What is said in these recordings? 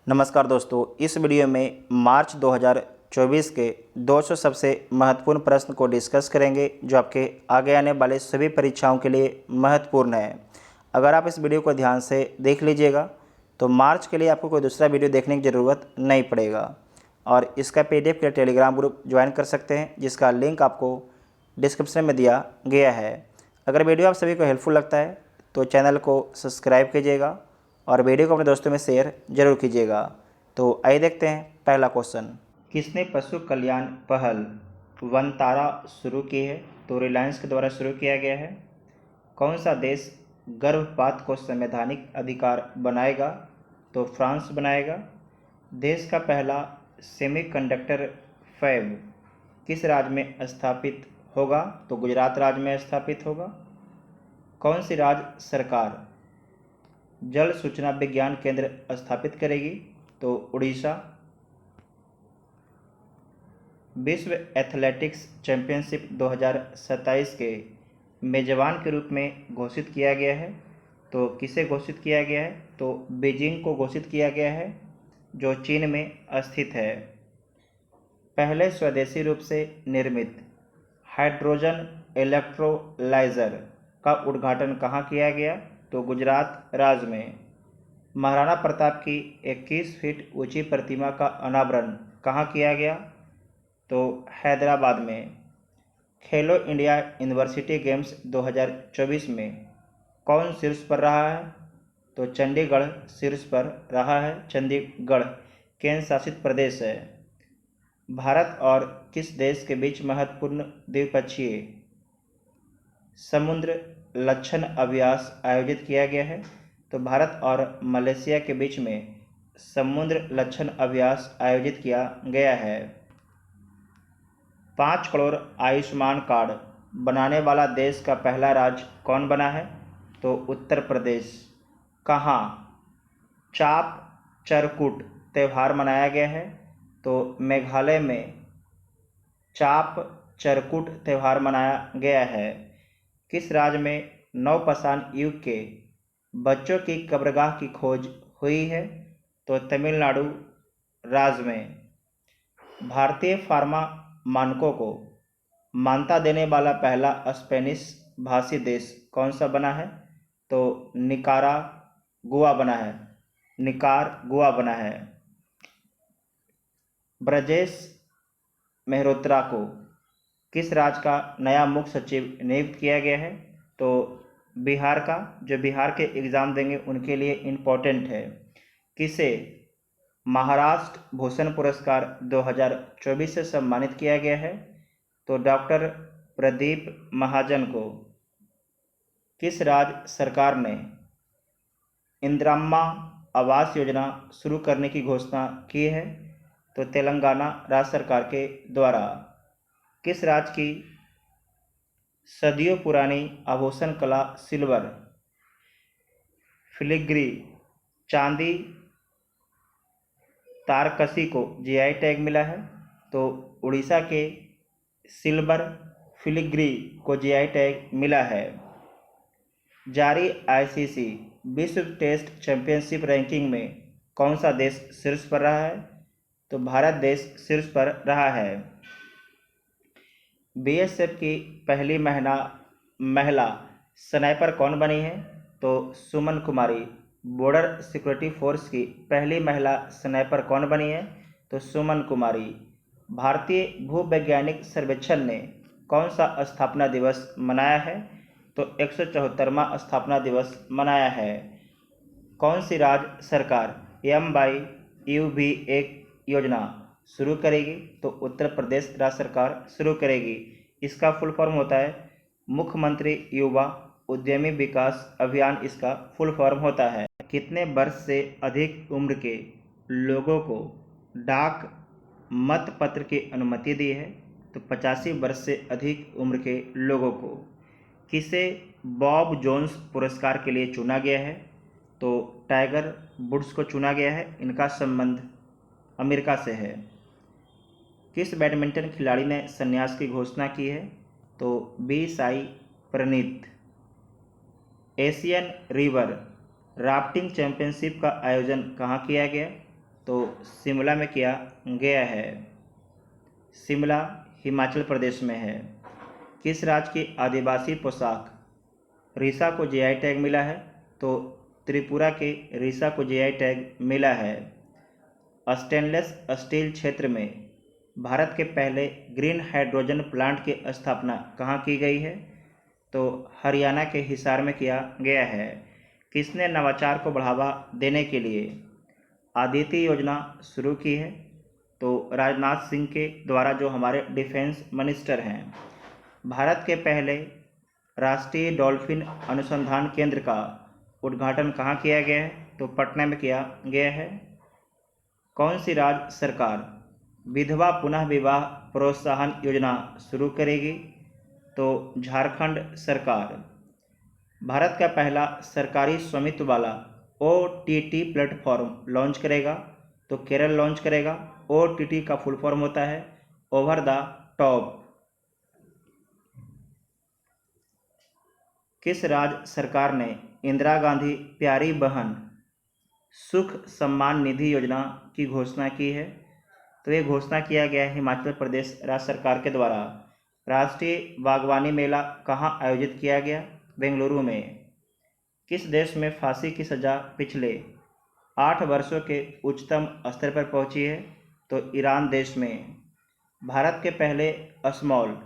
नमस्कार दोस्तों, इस वीडियो में मार्च 2024 के 200 सबसे महत्वपूर्ण प्रश्न को डिस्कस करेंगे जो आपके आगे आने वाले सभी परीक्षाओं के लिए महत्वपूर्ण है। अगर आप इस वीडियो को ध्यान से देख लीजिएगा तो मार्च के लिए आपको कोई दूसरा वीडियो देखने की ज़रूरत नहीं पड़ेगा और इसका PDF के लिए टेलीग्राम ग्रुप ज्वाइन कर सकते हैं जिसका लिंक आपको डिस्क्रिप्शन में दिया गया है। अगर वीडियो आप सभी को हेल्पफुल लगता है तो चैनल को सब्सक्राइब कीजिएगा और वीडियो को अपने दोस्तों में शेयर जरूर कीजिएगा। तो आइए देखते हैं पहला क्वेश्चन। किसने पशु कल्याण पहल वनतारा शुरू की है? तो रिलायंस के द्वारा शुरू किया गया है। कौन सा देश गर्भपात को संवैधानिक अधिकार बनाएगा? तो फ्रांस बनाएगा। देश का पहला सेमीकंडक्टर फैब किस राज्य में स्थापित होगा? तो गुजरात राज्य में स्थापित होगा। कौन सी राज्य सरकार जल सूचना विज्ञान केंद्र स्थापित करेगी? तो उड़ीसा। विश्व एथलेटिक्स चैंपियनशिप 2027 के मेजबान के रूप में घोषित किया गया है। तो किसे घोषित किया गया है? तो बीजिंग को घोषित किया गया है जो चीन में स्थित है। पहले स्वदेशी रूप से निर्मित हाइड्रोजन इलेक्ट्रोलाइजर का उद्घाटन कहाँ किया गया? तो गुजरात राज्य में। महाराणा प्रताप की 21 फीट ऊंची प्रतिमा का अनावरण कहाँ किया गया? तो हैदराबाद में। खेलो इंडिया यूनिवर्सिटी गेम्स 2024 में कौन शीर्ष पर रहा है? तो चंडीगढ़ शीर्ष पर रहा है। चंडीगढ़ केंद्र शासित प्रदेश है। भारत और किस देश के बीच महत्वपूर्ण द्विपक्षीय समुद्र लक्षण अभ्यास आयोजित किया गया है? तो भारत और मलेशिया के बीच में समुद्र लक्षण अभ्यास आयोजित किया गया है। 5 करोड़ आयुष्मान कार्ड बनाने वाला देश का पहला राज्य कौन बना है? तो उत्तर प्रदेश। कहाँ चाप चरकुट त्यौहार मनाया गया है? तो मेघालय में चाप चरकुट त्यौहार मनाया गया है। किस राज्य में नवपाषाण युग के बच्चों की कब्रगाह की खोज हुई है? तो तमिलनाडु राज्य में। भारतीय फार्मा मानकों को मान्यता देने वाला पहला स्पेनिश भाषी देश कौन सा बना है? तो निकारागुआ बना है। ब्रजेश मेहरोत्रा को किस राज्य का नया मुख्य सचिव नियुक्त किया गया है? तो बिहार का। जो बिहार के एग्ज़ाम देंगे उनके लिए इम्पोर्टेंट है। किसे महाराष्ट्र भूषण पुरस्कार 2024 से सम्मानित किया गया है? तो डॉक्टर प्रदीप महाजन को। किस राज्य सरकार ने इंदिराम्मा आवास योजना शुरू करने की घोषणा की है? तो तेलंगाना राज्य सरकार के द्वारा। किस राज्य की सदियों पुरानी आभूषण कला सिल्वर फिलिग्री चांदी तारकसी को GI टैग मिला है? तो उड़ीसा के सिल्वर फिलिग्री को GI टैग मिला है। जारी ICC विश्व टेस्ट चैंपियनशिप रैंकिंग में कौन सा देश शीर्ष पर रहा है? तो भारत देश शीर्ष पर रहा है। BSF की पहली महिला स्नाइपर कौन बनी है? तो सुमन कुमारी। बॉर्डर सिक्योरिटी फोर्स की पहली महिला स्नाइपर कौन बनी है? तो सुमन कुमारी। भारतीय भूवैज्ञानिक सर्वेक्षण ने कौन सा स्थापना दिवस मनाया है? तो 174वां स्थापना दिवस मनाया है। कौन सी राज्य सरकार MYUV1 योजना शुरू करेगी? तो उत्तर प्रदेश राज्य सरकार शुरू करेगी। इसका फुल फॉर्म होता है मुख्यमंत्री युवा उद्यमी विकास अभियान, इसका फुल फॉर्म होता है। कितने वर्ष से अधिक उम्र के लोगों को डाक मतपत्र की अनुमति दी है? तो 85 वर्ष से अधिक उम्र के लोगों को। किसे बॉब जोन्स पुरस्कार के लिए चुना गया है? तो टाइगर वुड्स को चुना गया है। इनका संबंध अमेरिका से है। किस बैडमिंटन खिलाड़ी ने संन्यास की घोषणा की है? तो B Sai Praneeth. Asian river rafting championship का आयोजन कहाँ किया गया? तो शिमला में किया गया है। शिमला हिमाचल प्रदेश में है। किस राज्य की आदिवासी पोशाक रीसा को जीआई टैग मिला है? तो त्रिपुरा के रीसा को जीआई टैग मिला है। स्टेनलेस स्टील क्षेत्र में भारत के पहले ग्रीन हाइड्रोजन प्लांट की स्थापना कहाँ की गई है? तो हरियाणा के हिसार में किया गया है। किसने नवाचार को बढ़ावा देने के लिए आदित्य योजना शुरू की है? तो राजनाथ सिंह के द्वारा, जो हमारे डिफेंस मिनिस्टर हैं। भारत के पहले राष्ट्रीय डॉल्फिन अनुसंधान केंद्र का उद्घाटन कहाँ किया गया है? तो पटना में किया गया है। कौन सी राज्य सरकार विधवा पुनः विवाह प्रोत्साहन योजना शुरू करेगी? तो झारखंड सरकार। भारत का पहला सरकारी स्वामित्व वाला OTT प्लेटफॉर्म लॉन्च करेगा? तो केरल लॉन्च करेगा। OTT का फुल फॉर्म होता है ओवर द टॉप। किस राज्य सरकार ने इंदिरा गांधी प्यारी बहन सुख सम्मान निधि योजना की घोषणा की है? तो ये घोषणा किया गया है हिमाचल प्रदेश राज्य सरकार के द्वारा। राष्ट्रीय बागवानी मेला कहाँ आयोजित किया गया? बेंगलुरु में। किस देश में फांसी की सज़ा पिछले 8 वर्षों के उच्चतम स्तर पर पहुंची है? तो ईरान देश में। भारत के पहले स्मॉल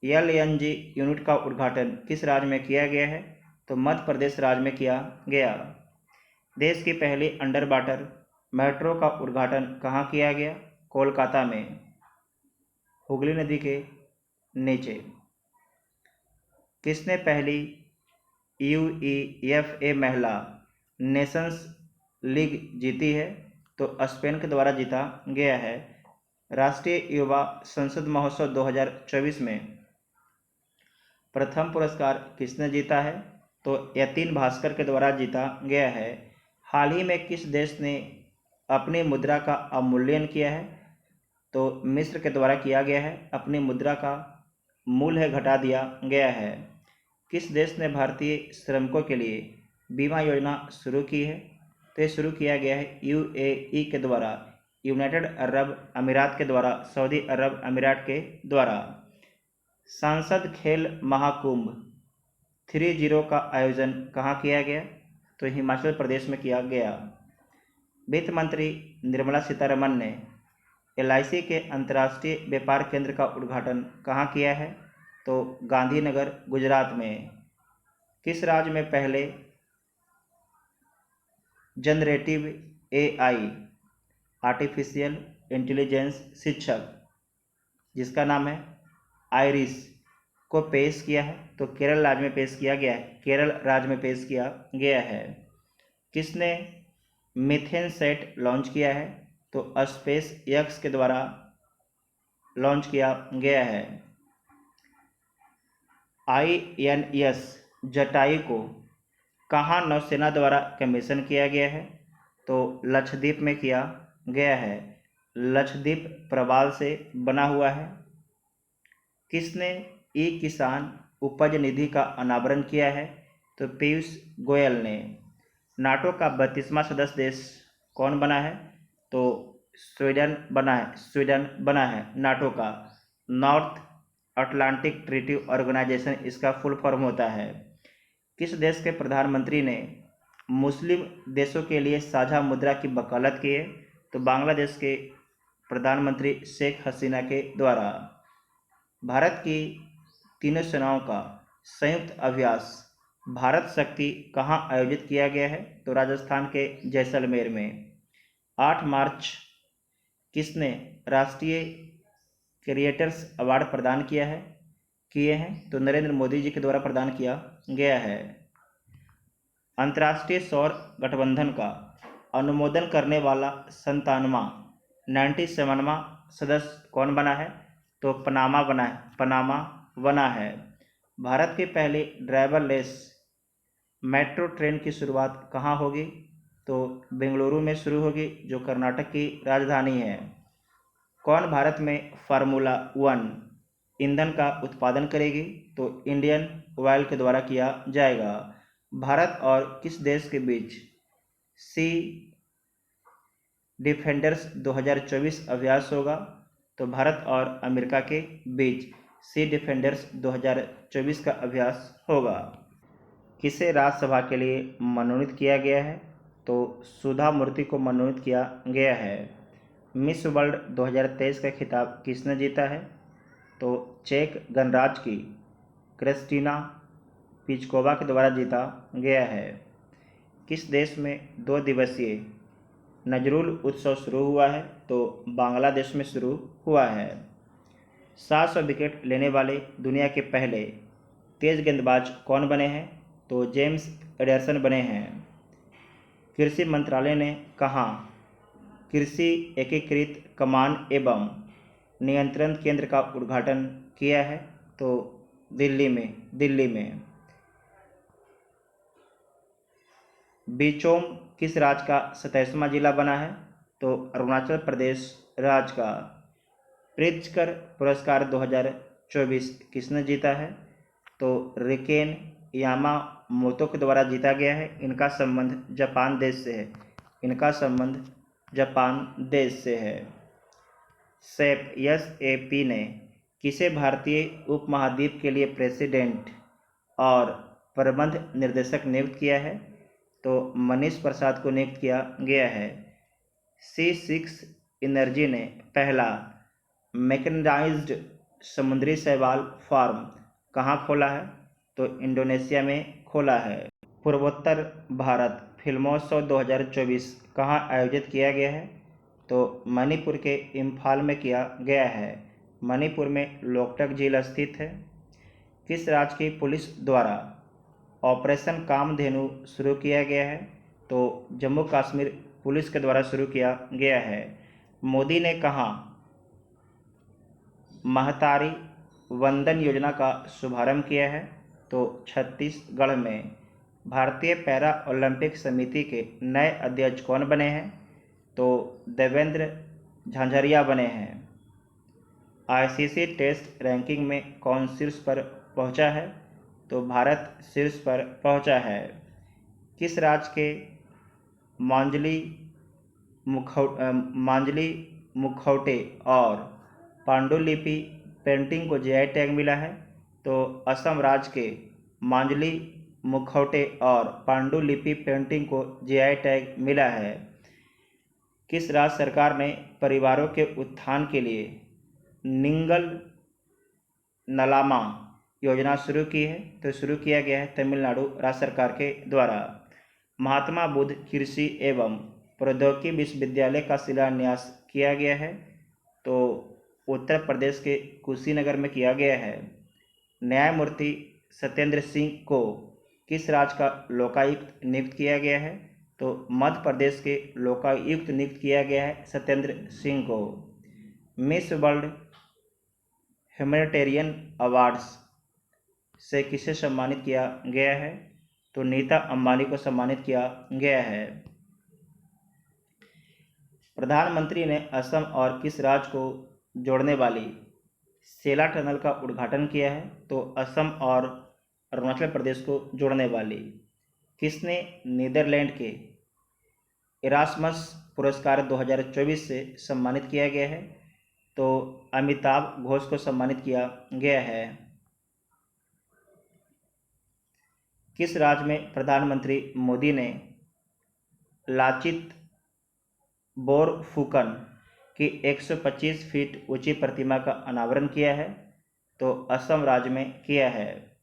LNG यूनिट का उद्घाटन किस राज्य में किया गया है? तो मध्य प्रदेश राज्य में किया गया। देश की पहली अंडर वाटर मेट्रो का उद्घाटन कहाँ किया गया? कोलकाता में, हुगली नदी के नीचे। किसने पहली UEFA महिला नेशंस लीग जीती है? तो स्पेन के द्वारा जीता गया है। राष्ट्रीय युवा संसद महोत्सव 2024 में प्रथम पुरस्कार किसने जीता है? तो यतीन भास्कर के द्वारा जीता गया है। हाल ही में किस देश ने अपनी मुद्रा का अवमूल्यन किया है? तो मिस्र के द्वारा किया गया है। अपनी मुद्रा का मूल्य घटा दिया गया है। किस देश ने भारतीय श्रमिकों के लिए बीमा योजना शुरू की है? तो ये शुरू किया गया है UAE के द्वारा, यूनाइटेड अरब अमीरात के द्वारा, सऊदी अरब अमीरात के द्वारा। संसद खेल महाकुंभ 30 का आयोजन कहाँ किया गया? तो हिमाचल प्रदेश में किया गया। वित्त मंत्री निर्मला सीतारमण ने LIC के अंतर्राष्ट्रीय व्यापार केंद्र का उद्घाटन कहाँ किया है? तो गांधीनगर गुजरात में। किस राज्य में पहले जनरेटिव AI आर्टिफिशियल इंटेलिजेंस शिक्षक, जिसका नाम है आइरिस, को पेश किया है? तो केरल राज्य में पेश किया गया है। केरल राज्य में पेश किया गया है। किसने मीथेन सेट लॉन्च किया है? तो SpaceX के द्वारा लॉन्च किया गया है। INS जटायु को कहाँ नौसेना द्वारा कमीशन किया गया है? तो लक्षद्वीप में किया गया है। लक्षद्वीप प्रवाल से बना हुआ है। किसने किसान उपज निधि का अनावरण किया है? तो पीयूष गोयल ने। नाटो का 32वां सदस्य देश कौन बना है? तो स्वीडन बना है नाटो का। नॉर्थ अटलांटिक ट्रीटी ऑर्गेनाइजेशन इसका फुल फॉर्म होता है। किस देश के प्रधानमंत्री ने मुस्लिम देशों के लिए साझा मुद्रा की वकालत की है? तो बांग्लादेश के प्रधानमंत्री शेख हसीना के द्वारा। भारत की तीनों सेनाओं का संयुक्त अभ्यास भारत शक्ति कहाँ आयोजित किया गया है? तो राजस्थान के जैसलमेर में। 8 मार्च किसने राष्ट्रीय क्रिएटर्स अवार्ड प्रदान किए हैं? तो नरेंद्र मोदी जी के द्वारा प्रदान किया गया है। अंतर्राष्ट्रीय सौर गठबंधन का अनुमोदन करने वाला 97वां सदस्य कौन बना है? तो पनामा बना है। भारत की पहली ड्राइवरलेस मेट्रो ट्रेन की शुरुआत कहाँ होगी? तो बेंगलुरु में शुरू होगी, जो कर्नाटक की राजधानी है। कौन भारत में फार्मूला 1 ईंधन का उत्पादन करेगी? तो इंडियन ऑयल के द्वारा किया जाएगा। भारत और किस देश के बीच डिफेंडर्स 2024 अभ्यास होगा, तो भारत और अमेरिका के बीच सी डिफेंडर्स 2024 का अभ्यास होगा। किसे राज्यसभा के लिए मनोनीत किया गया है, तो सुधा मूर्ति को मनोनीत किया गया है। मिस वर्ल्ड 2023 का खिताब किसने जीता है, तो चेक गणराज्य की क्रिस्टीना पिचकोवा के द्वारा जीता गया है। किस देश में 2 दिवसीय नजरुल उत्सव शुरू हुआ है, तो बांग्लादेश में शुरू हुआ है। 700 विकेट लेने वाले दुनिया के पहले तेज गेंदबाज कौन बने हैं, तो जेम्स एडरसन बने हैं। कृषि मंत्रालय ने कहाँ कृषि एकीकृत कमान एवं नियंत्रण केंद्र का उद्घाटन किया है, तो दिल्ली में। बिचौम किस राज्य का 27वां जिला बना है, तो अरुणाचल प्रदेश राज्य का। प्रित्जकर पुरस्कार 2024 किसने जीता है, तो रिकेन यामामोतो के द्वारा जीता गया है। इनका संबंध जापान देश से है। SAP ने किसे भारतीय उपमहाद्वीप के लिए प्रेसिडेंट और प्रबंध निर्देशक नियुक्त किया है, तो मनीष प्रसाद को नियुक्त किया गया है। C6 एनर्जी ने पहला मैकेनाइज्ड समुद्री शैवाल फार्म कहाँ खोला है, तो इंडोनेशिया में खोला है। पूर्वोत्तर भारत फिल्मोत्सव 2024 कहाँ आयोजित किया गया है, तो मणिपुर के इम्फाल में किया गया है। मणिपुर में लोकटक झील स्थित है। किस राज्य की पुलिस द्वारा ऑपरेशन कामधेनु शुरू किया गया है, तो जम्मू कश्मीर पुलिस के द्वारा शुरू किया गया है। मोदी ने कहाँ महतारी वंदन योजना का शुभारंभ किया है, तो छत्तीसगढ़ में। भारतीय पैरा ओलंपिक समिति के नए अध्यक्ष कौन बने हैं, तो देवेंद्र झांझरिया बने हैं। ICC टेस्ट रैंकिंग में कौन शीर्ष पर पहुंचा है, तो भारत शीर्ष पर पहुंचा है। किस राज्य के मांजली मुखौटे और पांडुलिपि पेंटिंग को GI टैग मिला है, तो असम राज्य के मांजली मुखौटे और पांडुलिपि पेंटिंग को GI टैग मिला है। किस राज्य सरकार ने परिवारों के उत्थान के लिए निंगल नलामा योजना शुरू की है, तो शुरू किया गया है तमिलनाडु राज्य सरकार के द्वारा। महात्मा बुद्ध कृषि एवं प्रौद्योगिकी विश्वविद्यालय का शिलान्यास किया गया है, तो उत्तर प्रदेश के कुशीनगर में किया गया है। न्यायमूर्ति सत्येंद्र सिंह को किस राज्य का लोकायुक्त नियुक्त किया गया है, तो मध्य प्रदेश के लोकायुक्त नियुक्त किया गया है सत्येंद्र सिंह को। मिस वर्ल्ड ह्यूमैनिटेरियन अवार्ड्स से किसे सम्मानित किया गया है, तो नीता अंबानी को सम्मानित किया गया है। प्रधानमंत्री ने असम और किस राज्य को जोड़ने वाली सेला टनल का उद्घाटन किया है, तो असम और अरुणाचल प्रदेश को जोड़ने वाली। किसने नीदरलैंड के इरास्मस पुरस्कार 2024 से सम्मानित किया गया है, तो अमिताभ घोष को सम्मानित किया गया है। किस राज्य में प्रधानमंत्री मोदी ने लाचित बोरफुकन की 125 फीट ऊंची प्रतिमा का अनावरण किया है, तो असम राज्य में किया है।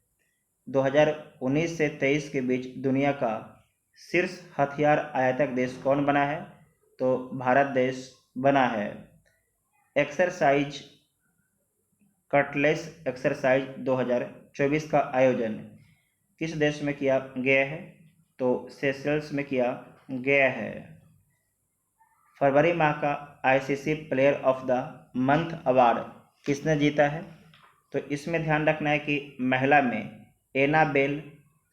2019 से 23 के बीच दुनिया का शीर्ष हथियार आयातक देश कौन बना है, तो भारत देश बना है। एक्सरसाइज कटलेस एक्सरसाइज 2024 का आयोजन किस देश में किया गया है, तो सेशल्स में किया गया है। फरवरी माह का ICC player of the month award किसने जीता है, तो इसमें ध्यान रखना है कि महिला में एनाबेल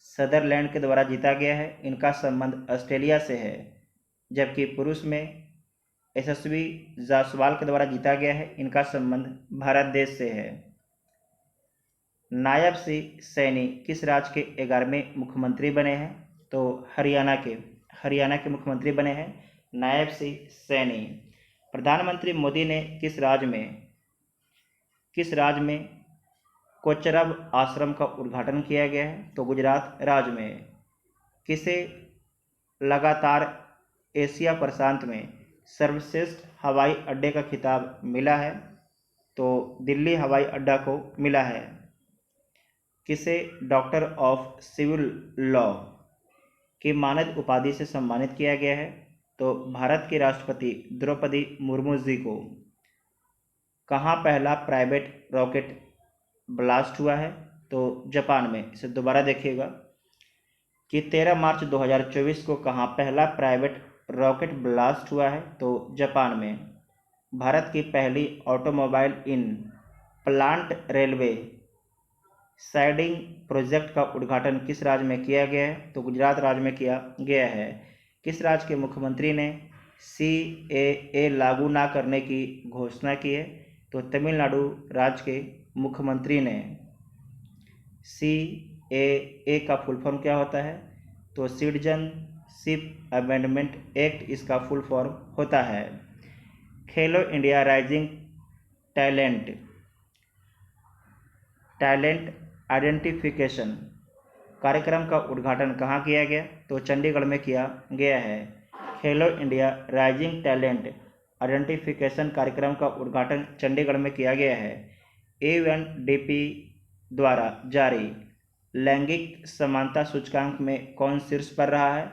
सदरलैंड के द्वारा जीता गया है। इनका संबंध ऑस्ट्रेलिया से है, जबकि पुरुष में यशस्वी जायसवाल के द्वारा जीता गया है। इनका संबंध भारत देश से है। नायब सिंह सैनी किस राज्य के 11वें मुख्यमंत्री बने हैं, तो हरियाणा के मुख्यमंत्री बने हैं। नायब सिंह सैनी। प्रधानमंत्री मोदी ने किस राज्य में कोचरब आश्रम का उद्घाटन किया गया है? तो गुजरात राज्य में। किसे लगातार एशिया प्रशांत में सर्वश्रेष्ठ हवाई अड्डे का खिताब मिला है? तो दिल्ली हवाई अड्डा को मिला है। किसे डॉक्टर ऑफ सिविल लॉ की मानद उपाधि से सम्मानित किया गया है? तो भारत की राष्ट्रपति द्रौपदी मुर्मू जी को। कहाँ पहला प्राइवेट रॉकेट ब्लास्ट हुआ है? तो जापान में। इसे दोबारा देखिएगा कि 13 मार्च 2024 को कहाँ पहला प्राइवेट रॉकेट ब्लास्ट हुआ है? तो जापान में। भारत की पहली automobile in plant railway siding project का उद्घाटन किस राज्य में किया गया है? तो गुजरात राज्य में किया गया है। किस राज्य के मुख्यमंत्री ने CAA लागू ना करने की घोषणा की है? तो तमिलनाडु राज्य के मुख्यमंत्री ने। CAA का फुल फॉर्म क्या होता है? तो सिटीजनशिप अमेंडमेंट एक्ट इसका फुल फॉर्म होता है। खेलो इंडिया राइजिंग टैलेंट आइडेंटिफिकेशन कार्यक्रम का उद्घाटन कहाँ किया गया? तो चंडीगढ़ में किया गया है। खेलो इंडिया राइजिंग टैलेंट आइडेंटिफिकेशन कार्यक्रम का उद्घाटन चंडीगढ़ में किया गया है। UNDP द्वारा जारी लैंगिक समानता सूचकांक में कौन शीर्ष पर रहा है?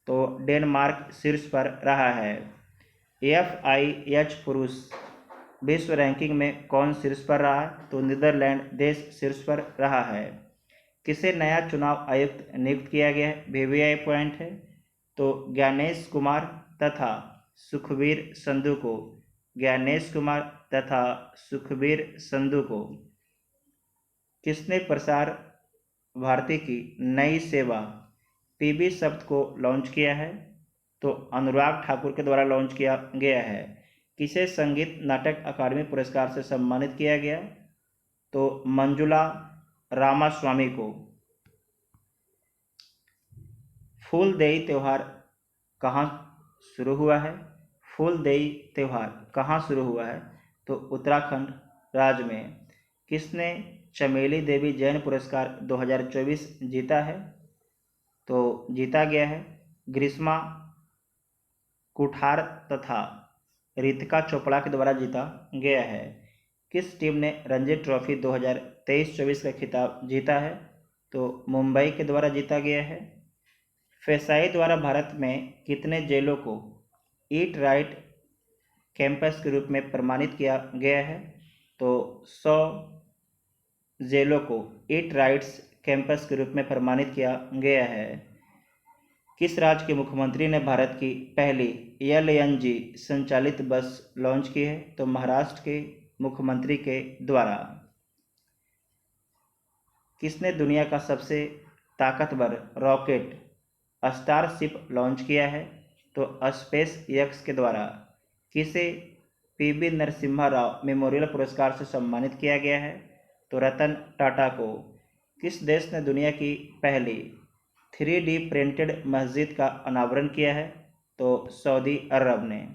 तो डेनमार्क शीर्ष पर रहा है। FIH पुरुष विश्व रैंकिंग में कौन शीर्ष पर रहा है? तो नीदरलैंड देश शीर्ष पर रहा है। किसे नया चुनाव आयुक्त नियुक्त किया गया है? VVI पॉइंट है। तो ज्ञानेश कुमार तथा सुखबीर संधू को। ज्ञानेश कुमार तथा सुखबीर संधू को। किसने प्रसार भारती की नई सेवा PB शब्द को लॉन्च किया है? तो अनुराग ठाकुर के द्वारा लॉन्च किया गया है। किसे संगीत नाटक अकादमी पुरस्कार से सम्मानित किया गया? तो मंजुला रामास्वामी को। फूलदेई त्यौहार कहाँ शुरू हुआ है? फूलदेई त्यौहार कहाँ शुरू हुआ है? तो उत्तराखंड राज्य में। किसने चमेली देवी जैन पुरस्कार 2024 जीता है? तो जीता गया है ग्रीष्मा कुठार तथा रितिका चोपड़ा के द्वारा जीता गया है। किस टीम ने रणजी ट्रॉफी 2023-24 का खिताब जीता है? तो मुंबई के द्वारा जीता गया है। फेसाई द्वारा भारत में कितने जेलों को ईट राइट कैंपस के रूप में प्रमाणित किया गया है? तो 100 जेलों को ईट राइट्स कैंपस के रूप में प्रमाणित किया गया है। किस राज्य के मुख्यमंत्री ने भारत की पहली LNG संचालित बस लॉन्च की है? तो महाराष्ट्र के मुख्यमंत्री के द्वारा। किसने दुनिया का सबसे ताकतवर रॉकेट स्टारशिप लॉन्च किया है? तो SpaceX के द्वारा। किसे PV नरसिम्हा राव मेमोरियल पुरस्कार से सम्मानित किया गया है? तो रतन टाटा को। किस देश ने दुनिया की पहली 3D प्रिंटेड मस्जिद का अनावरण किया है? तो सऊदी अरब ने।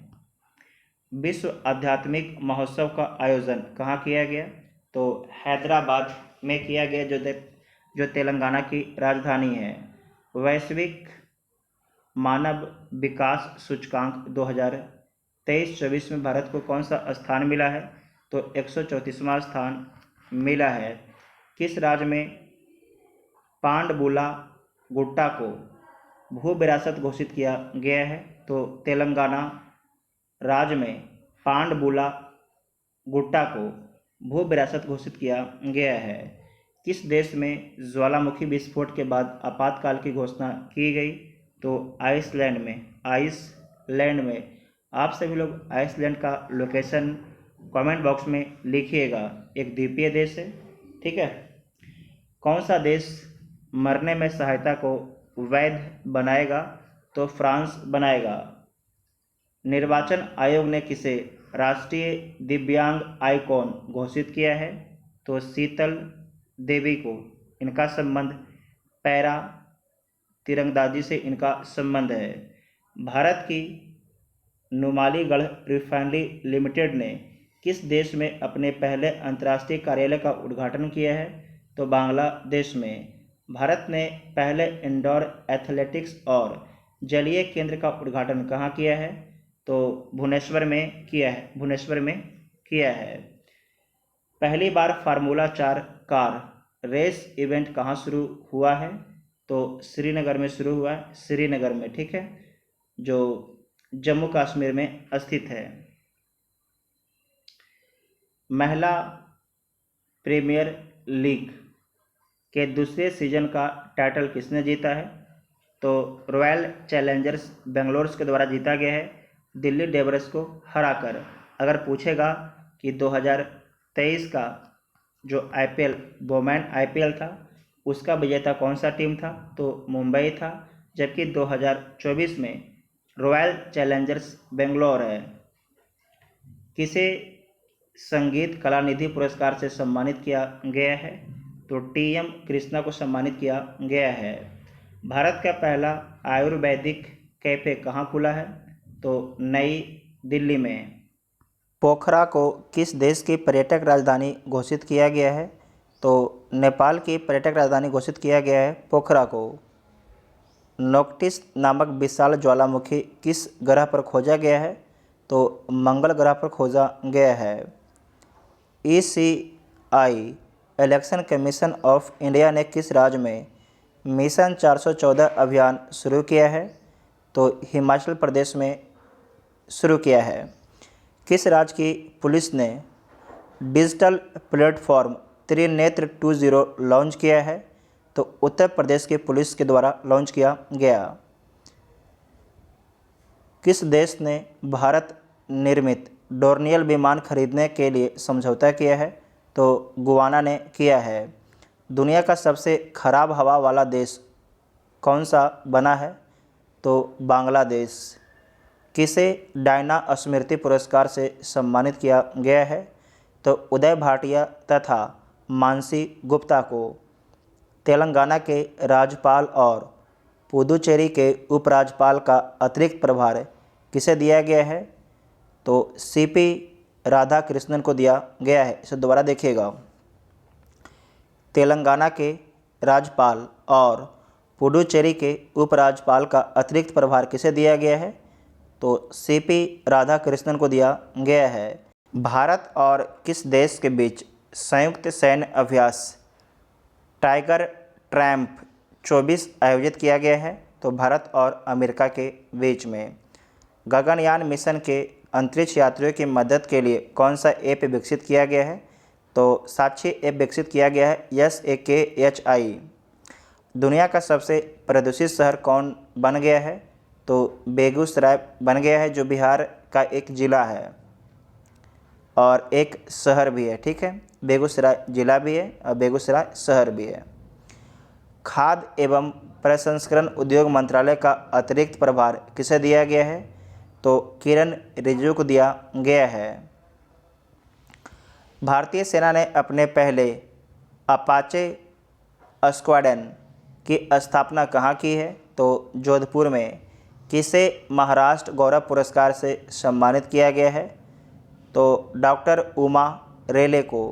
विश्व आध्यात्मिक महोत्सव का आयोजन कहाँ किया गया? तो हैदराबाद में किया गया, जो तेलंगाना की राजधानी है। वैश्विक मानव विकास सूचकांक 2023-24 में भारत को कौन सा स्थान मिला है? तो 134वां स्थान मिला है। किस राज्य में पांडबुला गुट्टा को भू विरासत घोषित किया गया है? तो तेलंगाना राज्य में पांडबुला गुट्टा को भू विरासत घोषित किया गया है। किस देश में ज्वालामुखी विस्फोट के बाद आपातकाल की घोषणा की गई? तो आइसलैंड में। आप सभी लोग आइसलैंड का लोकेशन कमेंट बॉक्स में लिखिएगा। एक द्वीपीय देश है, ठीक है। कौन सा देश मरने में सहायता को वैध बनाएगा? तो फ्रांस बनाएगा। निर्वाचन आयोग ने किसे राष्ट्रीय दिव्यांग आइकॉन घोषित किया है? तो शीतल देवी को। इनका संबंध पैरा तीरंदाजी से इनका संबंध है। भारत की नुमालीगढ़ रिफाइनरी लिमिटेड ने किस देश में अपने पहले अंतर्राष्ट्रीय कार्यालय का उद्घाटन किया है? तो बांग्लादेश में। भारत ने पहले इंडोर एथलेटिक्स और जलीय केंद्र का उद्घाटन कहाँ किया है? तो भुवनेश्वर में किया है। पहली बार फार्मूला 4 कार रेस इवेंट कहाँ शुरू हुआ है? तो श्रीनगर में शुरू हुआ है, श्रीनगर में, ठीक है, जो जम्मू कश्मीर में स्थित है। महिला प्रीमियर लीग के दूसरे सीजन का टाइटल किसने जीता है? तो रॉयल चैलेंजर्स बेंगलोर के द्वारा जीता गया है, दिल्ली डेयरडेविल्स को हराकर। अगर पूछेगा कि 2023 का जो आईपीएल वोमेन आईपीएल था उसका विजेता कौन सा टीम था? तो मुंबई था, जबकि 2024 में रॉयल चैलेंजर्स बेंगलोर है। किसे संगीत कलानिधि पुरस्कार से सम्मानित किया गया है? तो टीएम कृष्णा को सम्मानित किया गया है। भारत का पहला आयुर्वेदिक कैफे कहाँ खुला है? तो नई दिल्ली में। पोखरा को किस देश की पर्यटक राजधानी घोषित किया गया है? तो नेपाल की पर्यटक राजधानी घोषित किया गया है पोखरा को। नोक्टिस नामक विशाल ज्वालामुखी किस ग्रह पर खोजा गया है? तो मंगल ग्रह पर खोजा गया है। ECI election commission of India ने किस राज्य में मिशन 414 अभियान शुरू किया है? तो हिमाचल प्रदेश में शुरू किया है। किस राज्य की पुलिस ने डिजिटल प्लेटफॉर्म त्रिनेत्र 20 लॉन्च किया है? तो उत्तर प्रदेश की पुलिस के द्वारा लॉन्च किया गया। किस देश ने भारत निर्मित डोर्नियल विमान खरीदने के लिए समझौता किया है? तो गुयाना ने किया है। दुनिया का सबसे खराब हवा वाला देश कौन सा बना है? तो बांग्लादेश। किसे डायना स्मृति पुरस्कार से सम्मानित किया गया है? तो उदय भाटिया तथा मानसी गुप्ता को। तेलंगाना के राज्यपाल और पुदुचेरी के उपराज्यपाल का अतिरिक्त प्रभार किसे दिया गया है? तो सीपी राधाकृष्णन को दिया गया है। इसे दोबारा देखिएगा। तेलंगाना के राज्यपाल और पुडुचेरी के उपराज्यपाल का अतिरिक्त प्रभार किसे दिया गया है? तो सीपी राधाकृष्णन को दिया गया है। भारत और किस देश के बीच संयुक्त सैन्य अभ्यास टाइगर ट्रैम्प 24 आयोजित किया गया है? तो भारत और अमेरिका के बीच में। गगनयान मिशन के अंतरिक्ष यात्रियों की मदद के लिए कौन सा ऐप विकसित किया गया है? तो साक्षी ऐप विकसित किया गया है, SAKHI। दुनिया का सबसे प्रदूषित शहर कौन बन गया है? तो बेगूसराय बन गया है, जो बिहार का एक ज़िला है और एक शहर भी है, ठीक है। बेगूसराय ज़िला भी है और बेगूसराय शहर भी है। खाद्य एवं प्रसंस्करण उद्योग मंत्रालय का अतिरिक्त प्रभार किसे दिया गया है? तो किरण रिजिजू को दिया गया है। भारतीय सेना ने अपने पहले अपाचे स्क्वाड्रन की स्थापना कहाँ की है? तो जोधपुर में। किसे महाराष्ट्र गौरव पुरस्कार से सम्मानित किया गया है? तो डॉक्टर उमा रेले को।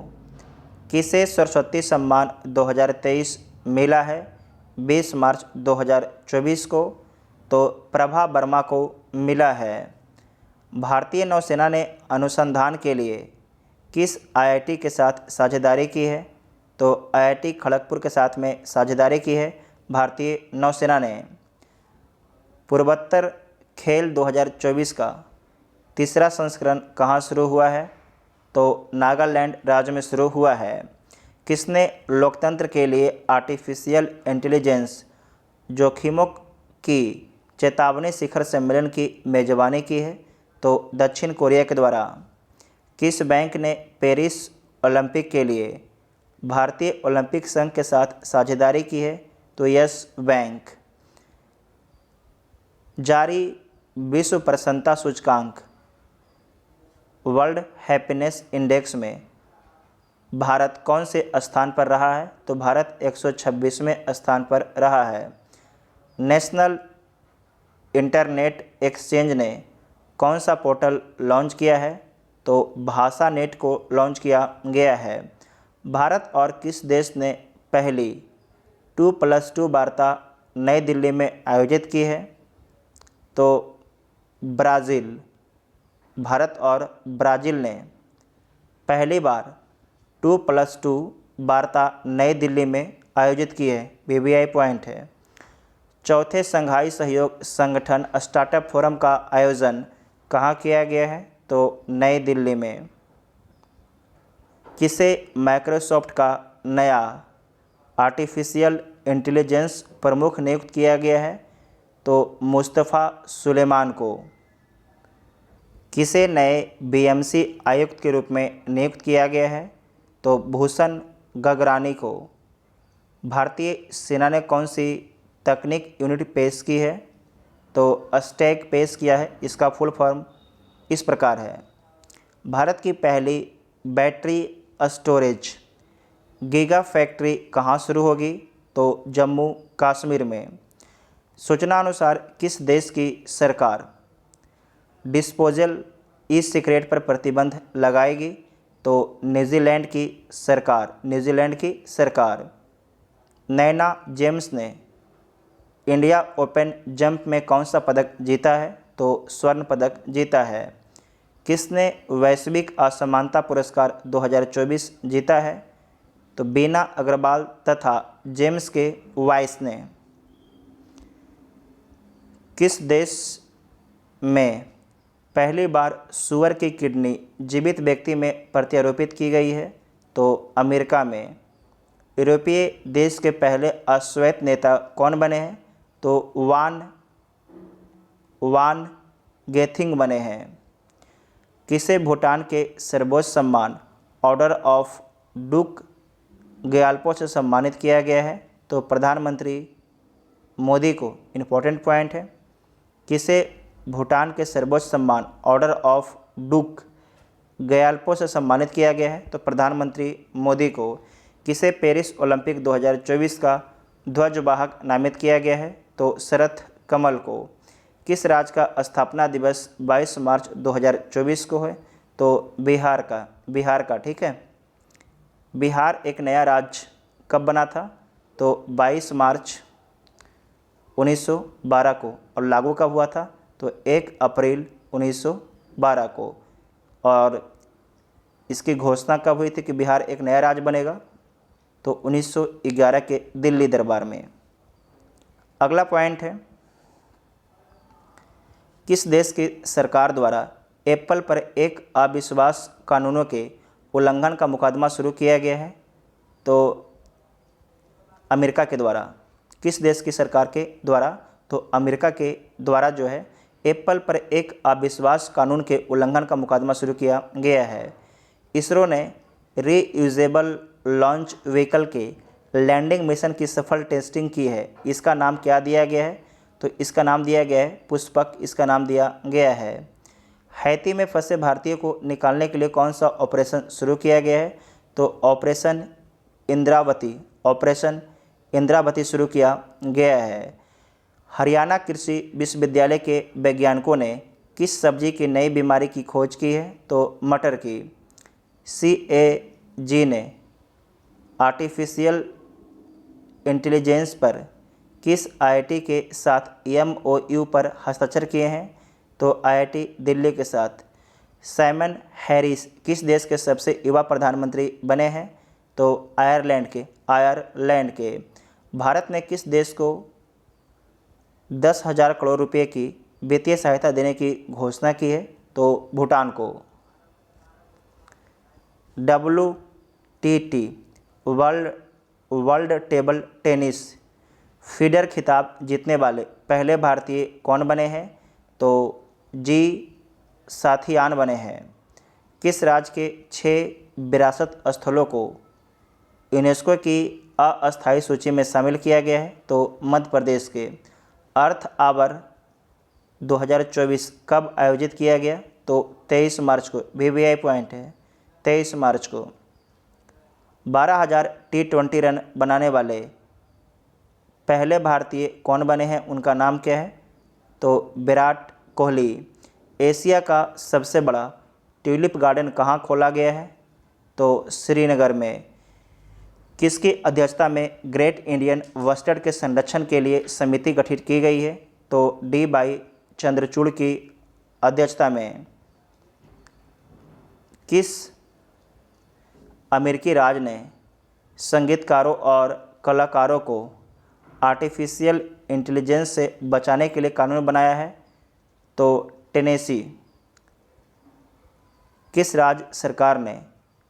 किसे सरस्वती सम्मान 2023 मिला है? 20 मार्च 2024 को। तो प्रभा वर्मा को मिला है। भारतीय नौसेना ने अनुसंधान के लिए किस IIT के साथ साझेदारी की है? तो IIT खड़गपुर के साथ में साझेदारी की है भारतीय नौसेना ने। पूर्वोत्तर खेल 2024 का तीसरा संस्करण कहाँ शुरू हुआ है? तो नागालैंड राज्य में शुरू हुआ है। किसने लोकतंत्र के लिए आर्टिफिशियल इंटेलिजेंस जोखिमों की चेतावनी शिखर सम्मेलन की मेजबानी की है? तो दक्षिण कोरिया के द्वारा। किस बैंक ने पेरिस ओलंपिक के लिए भारतीय ओलंपिक संघ के साथ साझेदारी की है? तो यस बैंक। जारी विश्व प्रसन्नता सूचकांक वर्ल्ड हैप्पीनेस इंडेक्स में भारत कौन से स्थान पर रहा है? तो भारत 126वें स्थान पर रहा है। नेशनल इंटरनेट एक्सचेंज ने कौन सा पोर्टल लॉन्च किया है? तो भाषा नेट को लॉन्च किया गया है। भारत और किस देश ने पहली 2+2 वार्ता नई दिल्ली में आयोजित की है? तो ब्राज़ील। भारत और ब्राज़ील ने पहली बार 2+2 वार्ता नई दिल्ली में आयोजित की है। BBI पॉइंट है। चौथे संघाई सहयोग संगठन स्टार्टअप फोरम का आयोजन कहाँ किया गया है? तो नई दिल्ली में। किसे माइक्रोसॉफ्ट का नया आर्टिफिशियल इंटेलिजेंस प्रमुख नियुक्त किया गया है? तो मुस्तफ़ा सुलेमान को। किसे नए BMC आयुक्त के रूप में नियुक्त किया गया है? तो भूषण गगरानी को। भारतीय सेना ने कौन सी तकनीक यूनिट पेश की है? तो स्टैक पेश किया है। इसका फुल फॉर्म इस प्रकार है। भारत की पहली बैटरी स्टोरेज गीगा फैक्ट्री कहाँ शुरू होगी? तो जम्मू कश्मीर में। सूचना अनुसार किस देश की सरकार डिस्पोजल ई सिगरेट पर प्रतिबंध लगाएगी? तो न्यूजीलैंड की सरकार। न्यूजीलैंड की सरकार। नैना जेम्स ने इंडिया ओपन जंप में कौन सा पदक जीता है? तो स्वर्ण पदक जीता है। किसने वैश्विक असमानता पुरस्कार 2024 जीता है? तो बीना अग्रवाल तथा जेम्स के वाइस ने। किस देश में पहली बार सूअर की किडनी जीवित व्यक्ति में प्रत्यारोपित की गई है? तो अमेरिका में। यूरोपीय देश के पहले अश्वेत नेता कौन बने हैं? तो वान गेथिंग बने हैं। किसे भूटान के सर्वोच्च सम्मान ऑर्डर ऑफ डुक ग्याल्पो से सम्मानित किया गया है? तो प्रधानमंत्री मोदी को। इम्पोर्टेंट पॉइंट है। किसे भूटान के सर्वोच्च सम्मान ऑर्डर ऑफ डुक ग्याल्पो से सम्मानित किया गया है? तो प्रधानमंत्री मोदी को। किसे पेरिस ओलंपिक 2024 का ध्वजवाहक नामित किया गया है? तो शरथ कमल को। किस राज्य का स्थापना दिवस 22 मार्च 2024 को है? तो बिहार का। ठीक है। बिहार एक नया राज्य कब बना था? तो 22 मार्च 1912 को। और लागू कब हुआ था? तो 1 अप्रैल 1912 को। और इसकी घोषणा कब हुई थी कि बिहार एक नया राज्य बनेगा? तो 1911 के दिल्ली दरबार में। अगला पॉइंट है, किस देश की सरकार द्वारा एप्पल पर एक अविश्वास कानूनों के उल्लंघन का मुकदमा शुरू किया गया है? तो अमेरिका के द्वारा। किस देश की सरकार के द्वारा? तो अमेरिका के द्वारा जो है एप्पल पर एक अविश्वास कानून के उल्लंघन का मुकदमा शुरू किया गया है। इसरो ने रीयूजेबल लॉन्च व्हीकल के लैंडिंग मिशन की सफल टेस्टिंग की है। इसका नाम क्या दिया गया है? तो इसका नाम दिया गया है पुष्पक। इसका नाम दिया गया है। हैती में फंसे भारतीयों को निकालने के लिए कौन सा ऑपरेशन शुरू किया गया है? तो ऑपरेशन इंद्रावती शुरू किया गया है। हरियाणा कृषि विश्वविद्यालय के वैज्ञानिकों ने किस सब्जी की नई बीमारी की खोज की है? तो मटर की। CAG ने आर्टिफिशियल इंटेलिजेंस पर किस IIT के साथ MOU पर हस्ताक्षर किए हैं? तो IIT दिल्ली के साथ। साइमन हैरिस किस देश के सबसे युवा प्रधानमंत्री बने हैं? तो आयरलैंड के। भारत ने किस देश को 10,000 करोड़ रुपए की वित्तीय सहायता देने की घोषणा की है? तो भूटान को। WTT world table tennis feeder खिताब जीतने वाले पहले भारतीय कौन बने हैं? तो जी साथियान बने हैं। किस राज्य के 6 विरासत स्थलों को यूनेस्को की अस्थायी सूची में शामिल किया गया है? तो मध्य प्रदेश के। अर्थ आवर 2024 कब आयोजित किया गया? तो 23 मार्च को। VVI पॉइंट है 23 मार्च को। 12,000 T20 रन बनाने वाले पहले भारतीय कौन बने हैं? उनका नाम क्या है? तो विराट कोहली। एशिया का सबसे बड़ा ट्यूलिप गार्डन कहाँ खोला गया है? तो श्रीनगर में। किसकी अध्यक्षता में ग्रेट इंडियन बस्टर्ड के संरक्षण के लिए समिति गठित की गई है? तो डी वाई चंद्रचूड़ की अध्यक्षता में। किस अमेरिकी राज्य ने संगीतकारों और कलाकारों को आर्टिफिशियल इंटेलिजेंस से बचाने के लिए कानून बनाया है? तो टेनेसी। किस राज्य सरकार ने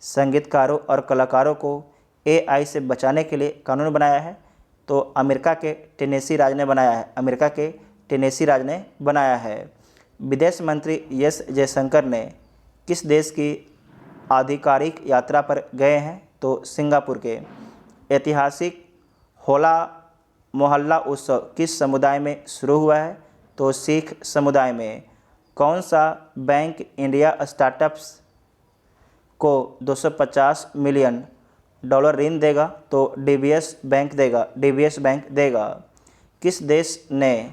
संगीतकारों और कलाकारों को एआई से बचाने के लिए कानून बनाया है? तो अमेरिका के टेनेसी राज्य ने बनाया है। अमेरिका के टेनेसी राज्य ने बनाया है। विदेश मंत्री एस जयशंकर ने किस देश की आधिकारिक यात्रा पर गए हैं? तो सिंगापुर के। ऐतिहासिक होला मोहल्ला उत्सव किस समुदाय में शुरू हुआ है? तो सिख समुदाय में। कौन सा बैंक इंडिया स्टार्टअप्स को $250 मिलियन ऋण देगा? तो डीबीएस बैंक देगा। किस देश ने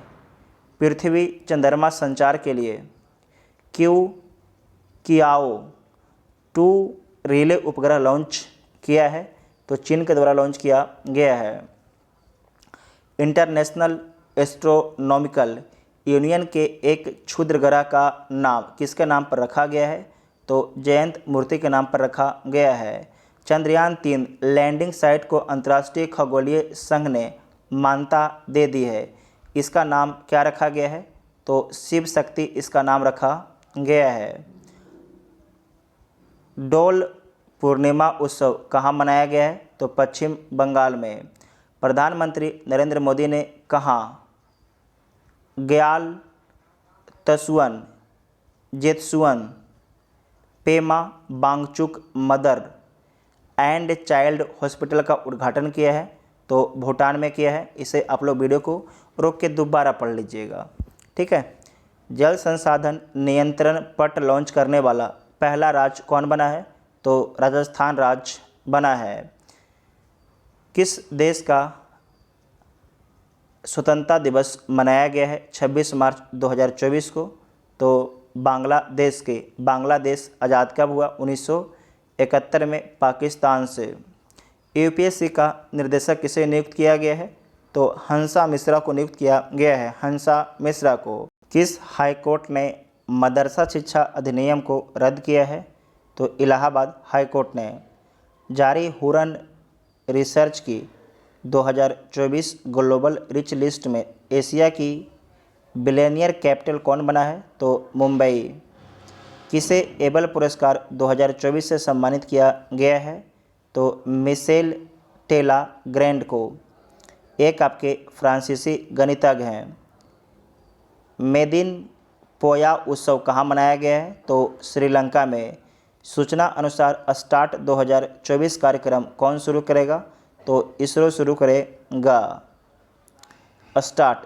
पृथ्वी चंद्रमा संचार के लिए कियाओ 2 रिले उपग्रह लॉन्च किया है? तो चीन के द्वारा लॉन्च किया गया है। इंटरनेशनल एस्ट्रोनॉमिकल यूनियन के एक क्षुद्र ग्रह का नाम किसके नाम पर रखा गया है? तो जयंत मूर्ति के नाम पर रखा गया है। चंद्रयान 3 लैंडिंग साइट को अंतर्राष्ट्रीय खगोलीय संघ ने मान्यता दे दी है। इसका नाम क्या रखा गया है? तो शिव शक्ति इसका नाम रखा गया है। डोल पूर्णिमा उत्सव कहाँ मनाया गया है? तो पश्चिम बंगाल में। प्रधानमंत्री नरेंद्र मोदी ने कहा Gyaltsuen Jetsun Pema Wangchuck mother and child hospital का उद्घाटन किया है? तो भूटान में किया है। इसे आप लोग वीडियो को रोक के दोबारा पढ़ लीजिएगा, ठीक है। जल संसाधन नियंत्रण पट लॉन्च करने वाला पहला राज्य कौन बना है? तो राजस्थान राज्य बना है। किस देश का स्वतंत्रता दिवस मनाया गया है 26 मार्च 2024 को? तो बांग्लादेश आज़ाद कब हुआ? 1971 में पाकिस्तान से। यूपीएससी का निर्देशक किसे नियुक्त किया गया है? तो हंसा मिश्रा को नियुक्त किया गया है, हंसा मिश्रा को। किस हाईकोर्ट ने मदरसा शिक्षा अधिनियम को रद्द किया है? तो इलाहाबाद हाईकोर्ट ने। जारी हुरन रिसर्च की 2024 ग्लोबल रिच लिस्ट में एशिया की बिलियनियर कैपिटल कौन बना है? तो मुंबई। किसे एबल पुरस्कार 2024 से सम्मानित किया गया है? तो मिशेल टेला ग्रैंड को। एक आपके फ्रांसीसी गणितज्ञ हैं। मेदिन पोया उत्सव कहाँ मनाया गया है? तो श्रीलंका में। सूचना अनुसार स्टार्ट 2024 कार्यक्रम कौन शुरू करेगा? तो इसरो शुरू करेगा। स्टार्ट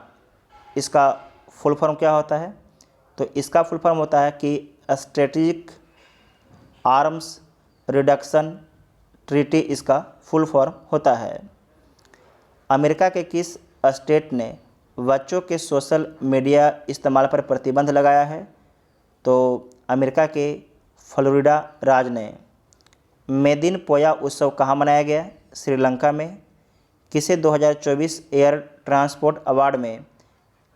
इसका फुल फॉर्म क्या होता है? तो इसका फुल फॉर्म होता है कि स्ट्रेटेजिक आर्म्स रिडक्शन ट्रीटी इसका फुल फॉर्म होता है। अमेरिका के किस स्टेट ने बच्चों के सोशल मीडिया इस्तेमाल पर प्रतिबंध लगाया है? तो अमेरिका के फ्लोरिडा राज्य ने। मेदिन पोया उत्सव कहाँ मनाया गया? श्रीलंका में। किसे 2024 एयर ट्रांसपोर्ट अवार्ड में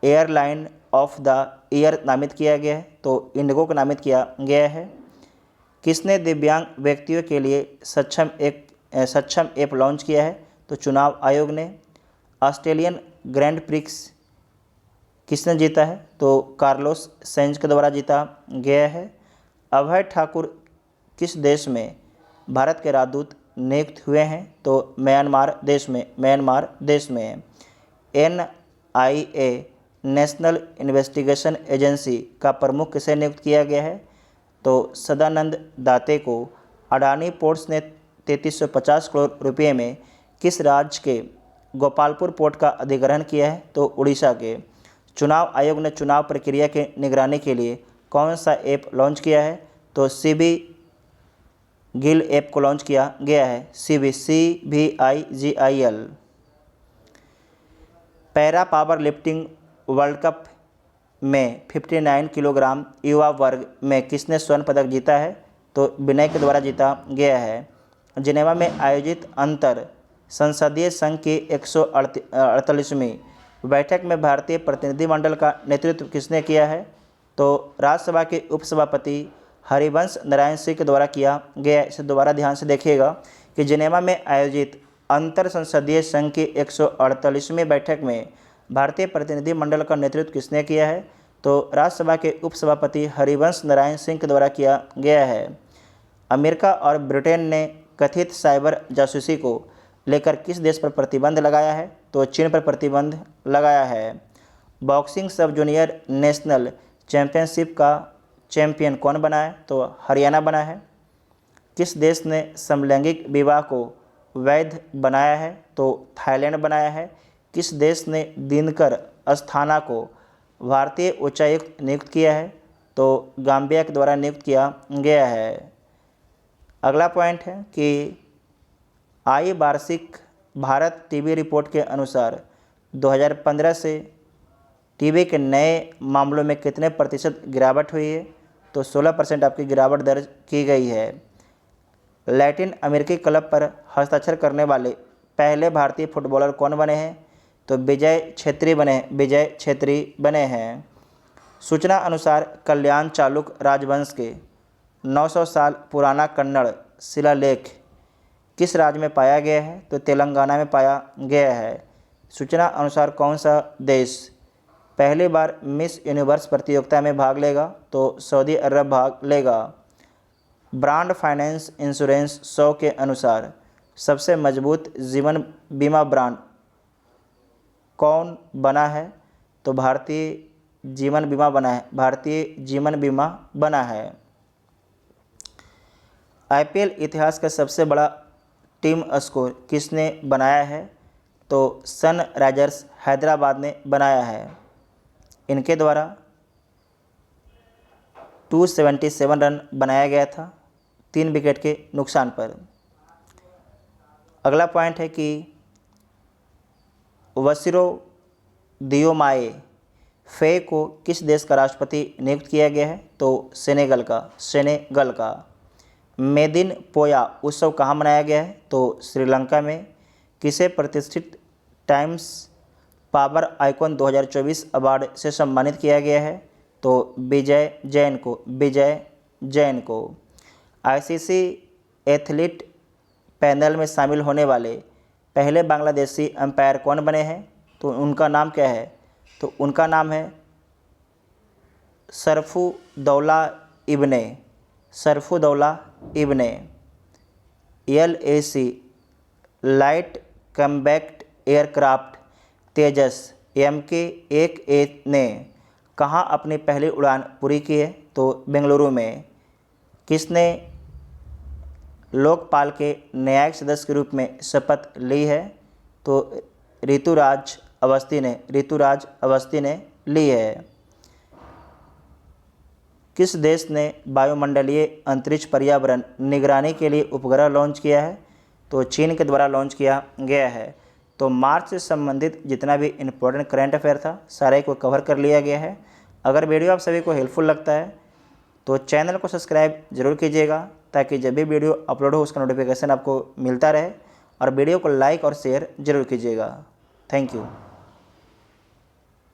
एयरलाइन ऑफ द ईयर नामित किया गया है? तो इंडिगो को नामित किया गया है। किसने दिव्यांग व्यक्तियों के लिए सक्षम ऐप लॉन्च किया है? तो चुनाव आयोग ने। ऑस्ट्रेलियन ग्रैंड प्रिक्स किसने जीता है? तो कार्लोस सेंज के द्वारा जीता गया है। अभय ठाकुर किस देश में भारत के राजदूत नियुक्त हुए हैं? तो म्यांमार देश में। NIA नेशनल इन्वेस्टिगेशन एजेंसी का प्रमुख किसे नियुक्त किया गया है? तो सदानंद दाते को। अडानी पोर्ट्स ने 3350 करोड़ रुपये में किस राज्य के गोपालपुर पोर्ट का अधिग्रहण किया है? तो उड़ीसा के। चुनाव आयोग ने चुनाव प्रक्रिया की निगरानी के लिए कौन सा ऐप लॉन्च किया है? तो CBI गिल ऐप को लॉन्च किया गया है। CBIGIL। Para power lifting world cup में 59 किलोग्राम युवा वर्ग में किसने स्वर्ण पदक जीता है? तो विनय के द्वारा जीता गया है। जिनेवा में आयोजित अंतर संसदीय संघ की 148वीं बैठक में भारतीय प्रतिनिधिमंडल का नेतृत्व किसने किया है? तो राज्यसभा के उपसभापति हरिवंश नारायण सिंह के द्वारा किया गया। इसे दोबारा ध्यान से देखिएगा कि जिनेवा में आयोजित अंतर संसदीय संघ की 148वीं बैठक में भारतीय प्रतिनिधिमंडल का नेतृत्व किसने किया है? तो राज्यसभा के उपसभापति हरिवंश नारायण सिंह के द्वारा किया गया है। अमेरिका और ब्रिटेन ने कथित साइबर जासूसी को लेकर किस देश पर प्रतिबंध लगाया है? तो चीन पर प्रतिबंध लगाया है। बॉक्सिंग सब जूनियर नेशनल चैंपियनशिप का चैंपियन कौन बना है? तो हरियाणा बना है। किस देश ने समलैंगिक विवाह को वैध बनाया है? तो थाईलैंड बनाया है। किस देश ने दिनकर अस्थाना को भारतीय उच्चायुक्त नियुक्त किया है? तो गाम्बिया के द्वारा नियुक्त किया गया है। अगला पॉइंट है कि आई वार्षिक भारत टीबी रिपोर्ट के अनुसार 2015 से टीबी के नए मामलों में कितने प्रतिशत गिरावट हुई है? तो 16% आपकी गिरावट दर्ज की गई है। लैटिन अमेरिकी क्लब पर हस्ताक्षर करने वाले पहले भारतीय फुटबॉलर कौन बने हैं? तो विजय छेत्री बने हैं। सूचना अनुसार कल्याण चालुक राजवंश के 900 साल पुराना कन्नड़ शिलालेख किस राज्य में पाया गया है? तो तेलंगाना में पाया गया है। सूचना अनुसार कौन सा देश पहली बार मिस यूनिवर्स प्रतियोगिता में भाग लेगा? तो सऊदी अरब भाग लेगा। ब्रांड फाइनेंस इंश्योरेंस 100 के अनुसार सबसे मजबूत जीवन बीमा ब्रांड कौन बना है? तो भारतीय जीवन बीमा बना है। आईपीएल इतिहास का सबसे बड़ा टीम स्कोर किसने बनाया है? तो सनराइजर्स हैदराबाद ने बनाया है। इनके द्वारा 277 रन बनाया गया था 3 विकेट के नुकसान पर। अगला पॉइंट है कि वसीरो दियोमाए फे को किस देश का राष्ट्रपति नियुक्त किया गया है? तो सेनेगल का। मेदिन पोया उत्सव कहाँ मनाया गया है? तो श्रीलंका में। किसे प्रतिष्ठित टाइम्स पावर आइकॉन 2024 अवार्ड से सम्मानित किया गया है? तो विजय जैन को। आईसीसी एथलीट पैनल में शामिल होने वाले पहले बांग्लादेशी अंपायर कौन बने हैं? तो उनका नाम क्या है? तो उनका नाम है सरफुदौला इब्ने। LAC लाइट कम्बैट एयरक्राफ्ट तेजस MK-1A ने कहाँ अपनी पहली उड़ान पूरी की है? तो बेंगलुरु में। किसने लोकपाल के न्यायिक सदस्य के रूप में शपथ ली है? तो ऋतुराज अवस्थी ने ली है। किस देश ने वायुमंडलीय अंतरिक्ष पर्यावरण निगरानी के लिए उपग्रह लॉन्च किया है? तो चीन के द्वारा लॉन्च किया गया है। तो मार्च से संबंधित जितना भी इम्पोर्टेंट करंट अफेयर था सारे को कवर कर लिया गया है। अगर वीडियो आप सभी को हेल्पफुल लगता है तो चैनल को सब्सक्राइब जरूर कीजिएगा ताकि जब भी वीडियो अपलोड हो उसका नोटिफिकेशन आपको मिलता रहे, और वीडियो को लाइक और शेयर जरूर कीजिएगा। Thank you.